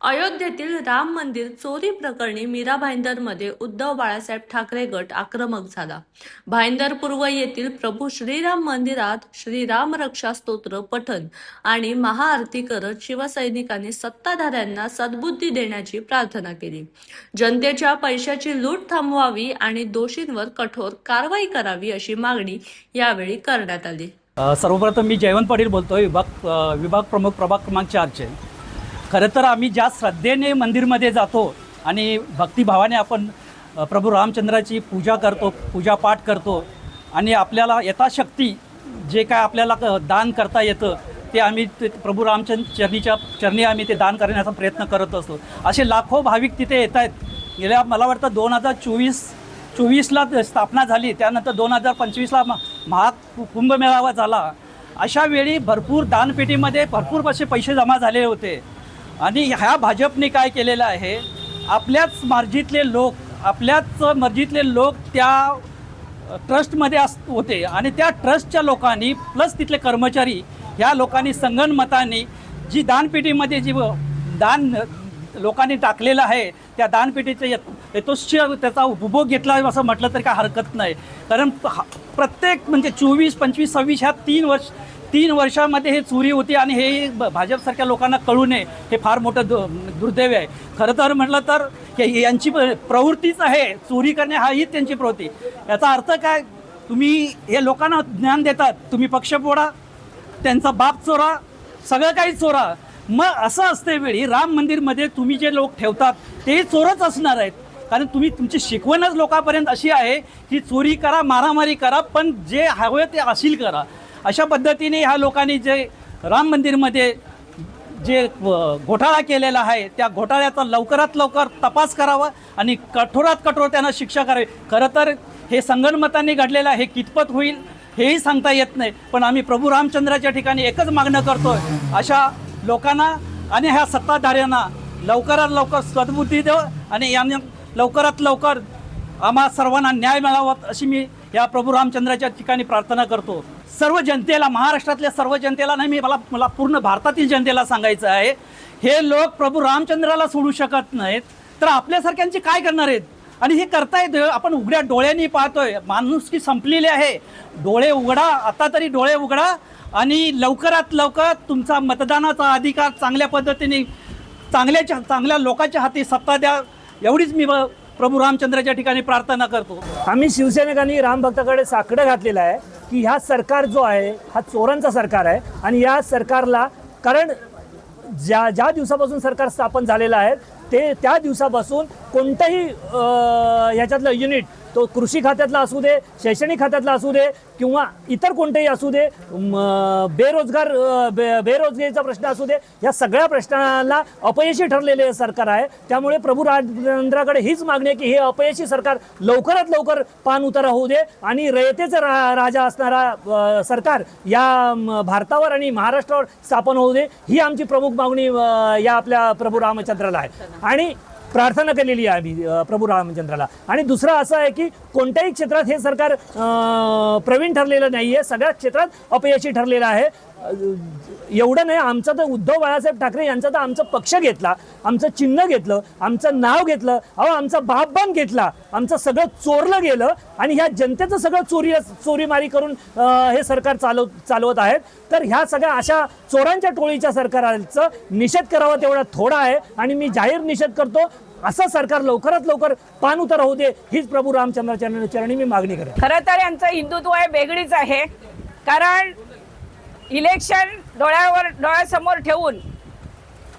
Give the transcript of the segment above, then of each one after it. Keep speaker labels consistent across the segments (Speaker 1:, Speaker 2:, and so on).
Speaker 1: अयोध्येतील राम मंदिर चोरी प्रकरणी मीरा भाईंदरमध्ये उद्धव बाळासाहेब ठाकरे गट आक्रमक झाला. भाईंदर पूर्व येथील प्रभू श्रीराम मंदिरात श्रीराम रक्षा स्तोत्र पठण आणि महाआरती करत शिवसैनिकांनी सत्ताधाऱ्यांना सद्बुद्धी देण्याची प्रार्थना केली. जनतेच्या पैशाची लूट थांबवावी आणि दोषींवर कठोर कारवाई करावी अशी मागणी यावेळी करण्यात आली.
Speaker 2: सर्वप्रथम मी जयवंत पाटील बोलतोय, विभाग प्रमुख प्रभाग क्रमांक 4चे. खरं तर आम्ही ज्या श्रद्धेने मंदिरमध्ये जातो आणि भक्तिभावाने आपण प्रभू रामचंद्राची पूजा करतो, पूजापाठ करतो आणि आपल्याला यथाशक्ती जे काय आपल्याला दान करता येतं ते आम्ही प्रभू रामचंद्र चरणी आम्ही ते दान करण्याचा प्रयत्न करत असतो. असे लाखो भाविक तिथे येत आहेत. गेल्या मला वाटतं 2024ला स्थापना झाली, त्यानंतर 2025ला कुंभमेळावा झाला. अशा वेळी भरपूर दानपेटीमध्ये भरपूर असे पैसे जमा झालेले होते आणि ह्या भाजपने काय केलेलं आहे, आपल्याच मर्जीतले लोक त्या ट्रस्टमध्ये होते आणि त्या ट्रस्टच्या लोकांनी प्लस तिथले कर्मचारी ह्या लोकांनी संगनमताने जी दानपेटीमध्ये जी दान लोकांनी टाकलेलं आहे त्या दानपेटीचे यथोच्छ त्याचा उपभोग घेतला असं म्हटलं तरी काय हरकत नाही. कारण प्रत्येक म्हणजे 24, 25, 26 ह्या 3 वर्षामध्ये हे चोरी होती आणि हे भाजपसारख्या लोकांना कळू नये हे फार मोठं दुर्दैव आहे. खरं तर म्हटलं तर यांची प्रवृत्तीच आहे, चोरी करणे हा ही त्यांची प्रवृत्ती. याचा अर्थ काय, तुम्ही हे लोकांना ज्ञान देतात, तुम्ही पक्ष फोडा, त्यांचा बाप चोरा, सगळं काही चोरा. मग असं असते वेळी राम मंदिरमध्ये तुम्ही जे लोक ठेवतात ते चोरच असणार आहेत. कारण तुमची शिकवणच लोकांपर्यंत अशी आहे की चोरी करा, मारामारी करा, पण जे हवं ते असील करा. अशा पद्धतीने ह्या लोकांनी जे राम मंदिरमध्ये जे घोटाळा केलेला आहे त्या घोटाळ्याचा लवकरात लवकर तपास करावा आणि कठोरात कठोर त्यांना शिक्षा करावी. खरं तर हे संगनमताने घडलेलं हे कितपत होईल हेही सांगता येत नाही, पण आम्ही प्रभू रामचंद्राच्या ठिकाणी एकच मागणं करतोय, अशा लोकांना आणि ह्या सत्ताधाऱ्यांना लवकरात लवकर सद्बुद्धी द्यावं आणि यांनी लवकरात लवकर आम्हा सर्वांना न्याय मिळावा अशी मी या प्रभू रामचंद्राच्या ठिकाणी प्रार्थना करतो. सर्व जनतेला, महाराष्ट्रातल्या सर्व जनतेला नाही, मला पूर्ण भारतातील जनतेला सांगायचं आहे, हे लोक प्रभू रामचंद्राला सोडू शकत नाहीत तर आपल्यासारख्यांची काय करणार आहेत. आणि हे करतायत, आपण उघड्या डोळ्यांनी पाहतोय, माणुसकी संपलेली आहे. डोळे उघडा, आता तरी डोळे उघडा आणि लवकरात लवकर तुमचा मतदानाचा अधिकार चांगल्या पद्धतीने चांगल्या लोकांच्या हाती सत्ता द्या, एवढीच मी प्रभू रामचंद्राच्या ठिकाणी प्रार्थना करतो.
Speaker 3: आम्ही शिवसैनिकांनी रामभक्ताकडे साकडं घातलेलं आहे की ह्या सरकार जो आहे हा चोरांचा सरकार आहे आणि या सरकारला, कारण ज्या दिवसापासून सरकार स्थापन झालेलं आहे त्या दिवसापासून कोणतंही ह्याच्यातलं युनिट, तो कृषी खात्यातला असू दे, शैक्षणिक खात्यातला असू दे किंवा इतर कोणतेही असू दे, बेरोजगारीचा प्रश्न असू दे, या सगळ्या प्रश्नाला अपयशी ठरलेले सरकार आहे. त्यामुळे प्रभू रामचंद्राकडे हीच मागणी आहे की हे अपयशी सरकार लवकरात लवकर पान उतारा होऊ दे आणि रयतेचा राजा असणारा सरकार या भारतावर आणि महाराष्ट्रावर स्थापन होऊ दे, ही आमची प्रमुख मागणी या आपल्या प्रभू रामचंद्राला आहे आणि प्रार्थना केलेली आहे आम्ही प्रभू रामचंद्राला. आणि दुसरं असं आहे की कोणत्याही क्षेत्रात हे सरकार प्रवीण ठरलेलं नाही आहे, सगळ्या क्षेत्रात अपयशी ठरलेलं आहे. एवढं नाही, आमचं तर उद्धव बाळासाहेब ठाकरे यांचा तर आमचं पक्ष घेतला, आमचं चिन्ह घेतलं, आमचं नाव घेतलं, आमचा बापबान घेतला, आमचं सगळं चोरलं गेलं आणि ह्या जनतेचं सगळं चोरीमारी करून हे सरकार चालवत आहेत. तर ह्या सगळ्या अशा चोरांच्या टोळीच्या सरकारचा निषेध करावा तेवढा थोडा आहे आणि मी जाहीर निषेध करतो, असं सरकार लवकरात लवकर पान उतारा होऊ दे, हीच प्रभू रामचंद्राच्या चरणी मी मागणी करेन.
Speaker 4: खरं तर यांचं हिंदुत्व आहे वेगळीच आहे, कारण इलेक्शन डोळ्यासमोर ठेवून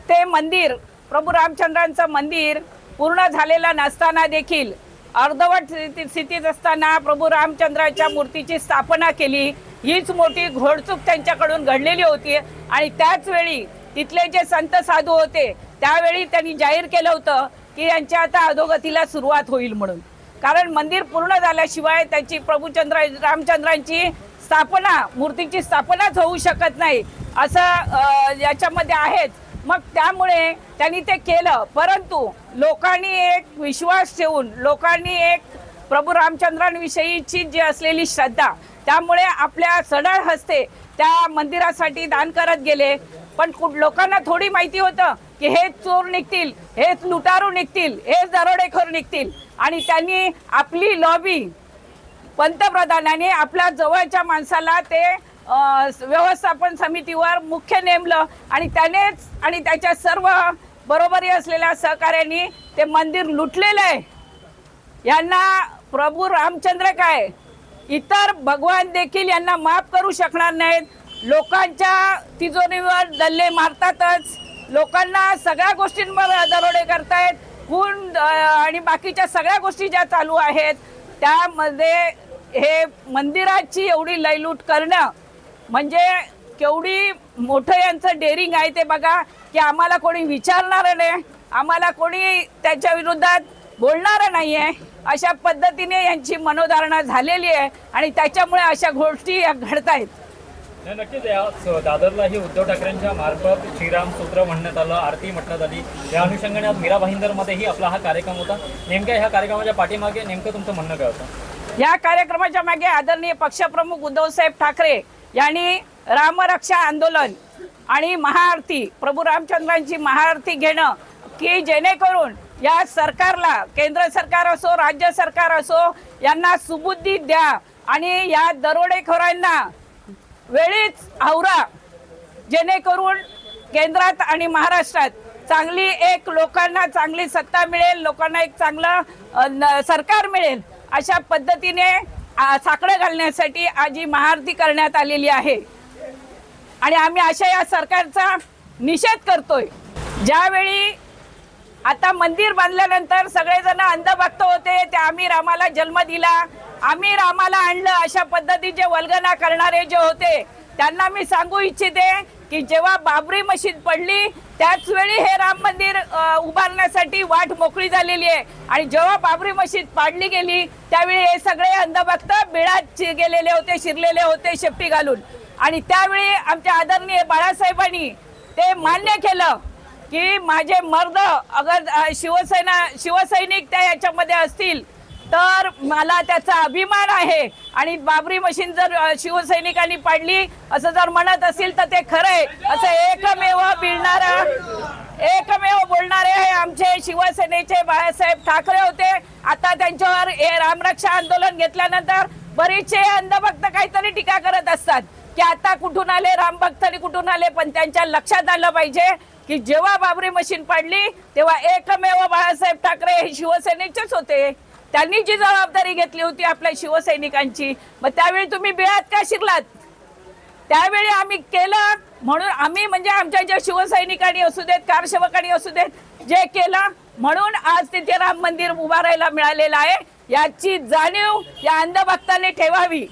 Speaker 4: ते मंदिर, प्रभू रामचंद्रांचं मंदिर पूर्ण झालेलं नसताना देखील अर्धवट स्थितीत असताना प्रभू रामचंद्राच्या मूर्तीची स्थापना केली. हीच मोठी घोडचूक त्यांच्याकडून घडलेली होती आणि त्याच वेळी तिथले जे संत साधू होते त्यावेळी त्यांनी जाहीर केलं होतं की यांच्या आता अधोगतीला सुरुवात होईल म्हणून. कारण मंदिर पूर्ण झाल्याशिवाय त्याची रामचंद्रांची स्थापना, मूर्तीची स्थापनाच होऊ शकत नाही असं याच्यामध्ये आहेच. मग त्यामुळे त्यांनी ते केलं, परंतु लोकांनी एक विश्वास ठेवून, लोकांनी एक प्रभू रामचंद्रांविषयीची जी असलेली श्रद्धा, त्यामुळे आपल्या सढळ हस्ते त्या मंदिरासाठी दान करत गेले. पण लोकांना थोडी माहिती होतं की हेच चोर निघतील, हेच लुटारू निघतील, हेच दरोडेखोर निघतील आणि त्यांनी आपली लॉबी पंतप्रधानांनी आपल्या जवळच्या माणसाला ते व्यवस्थापन समितीवर मुख्य नेमलं आणि त्यानेच आणि त्याच्या सर्व बरोबरी असलेल्या सहकार्यांनी ते मंदिर लुटलेलं आहे. यांना प्रभू रामचंद्र काय इतर भगवान देखील यांना माफ करू शकणार नाहीत. लोकांच्या तिजोरीवर डल्ले मारतातच, लोकांना सगळ्या गोष्टींवर दरोडे करतायत, खून आणि बाकीच्या सगळ्या गोष्टी ज्या चालू आहेत त्यामध्ये हे मंदिराची एवढी लयलूट करणं म्हणजे केवढी मोठं यांचं डेअरिंग आहे ते बघा. की आम्हाला कोणी विचारणारं नाही, आम्हाला कोणी त्याच्या विरोधात बोलणारं नाही आहे, अशा पद्धतीने यांची मनोधारणा झालेली आहे आणि त्याच्यामुळे अशा गोष्टी घडत आहेत.
Speaker 5: नक्कीच या दादरलाही उद्धव ठाकरेंच्या मार्फत श्रीराम स्तोत्र म्हणण्यात आलं, आरती म्हटण्यात आली. या अनुषंगाने आज मीरा भाईंदरमध्येही आपला हा कार्यक्रम होता. नेमक्या ह्या कार्यक्रमाच्या पाठीमागे नेमकं तुमचं म्हणणं काय होतं?
Speaker 4: या कार्यक्रमाच्या मागे आदरणीय पक्षप्रमुख उद्धवसाहेब ठाकरे यांनी रामरक्षा आंदोलन आणि महाआरती प्रभू रामचंद्रांची महाआरती घेणं की जेणेकरून या सरकारला, केंद्र सरकार असो राज्य सरकार असो, यांना सुबुद्धी द्या आणि या दरोडेखोरांना वेळीच आवरा, जेणेकरून केंद्रात आणि महाराष्ट्रात चांगली एक लोकांना चांगली सत्ता मिळेल, लोकांना एक चांगलं सरकार मिळेल. अशा पद्धतीने साकडं घालण्यासाठी आज ही महाआरती करण्यात आलेली आहे आणि आम्ही अशा या सरकारचा निषेध करतोय. ज्यावेळी आता मंदिर बांधल्यानंतर सगळेजण अंधभक्त होते, ते आम्ही रामाला जन्म दिला, आम्ही रामाला आणलं, अशा पद्धतीचे वल्गना करणारे जे होते त्यांना मी सांगू इच्छिते की जेव्हा बाबरी मशीद पडली त्याच वेळी हे राम मंदिर उभारण्यासाठी वाट मोकळी झालेली आहे आणि जेव्हा बाबरी मशीद पाडली गेली त्यावेळी हे सगळे अंधभक्त बिळात गेलेले होते, शिरलेले होते शेपटी घालून. आणि त्यावेळी आमच्या आदरणीय बाळासाहेबांनी ते मान्य केलं की माझे मर्द अगर शिवसैनिक त्या याच्यामध्ये असतील तर मला त्याचा अभिमान आहे आणि बाबरी मशीन जर शिवसैनिकांनी पाडली असं जर म्हणत असेल तर ते खरं आहे. असं एकमेव बोलणारे हे आमचे शिवसेनेचे बाळासाहेब ठाकरे होते. आता त्यांच्यावर हे रामरक्षा आंदोलन घेतल्यानंतर बरेचसे अंधभक्त काहीतरी टीका करत असतात की आता कुठून आले रामभक्त आणि कुठून आले, पण त्यांच्या लक्षात आलं पाहिजे की जेव्हा बाबरी मशीन पाडली तेव्हा एकमेव बाळासाहेब ठाकरे हे शिवसेनेचेच होते. त्यांनी जी जबाबदारी घेतली होती आपल्या शिवसैनिकांची, मग त्यावेळी तुम्ही बिळात का शिरलात? त्यावेळी आम्ही केलं म्हणून आम्ही म्हणजे आमच्या ज्या शिवसैनिकांनी असू देत, कारसेवकांनी असू देत, जे केलं म्हणून आज तिथे राम मंदिर उभारायला मिळालेलं आहे. याची जाणीव या अंधभक्तांनी ठेवावी.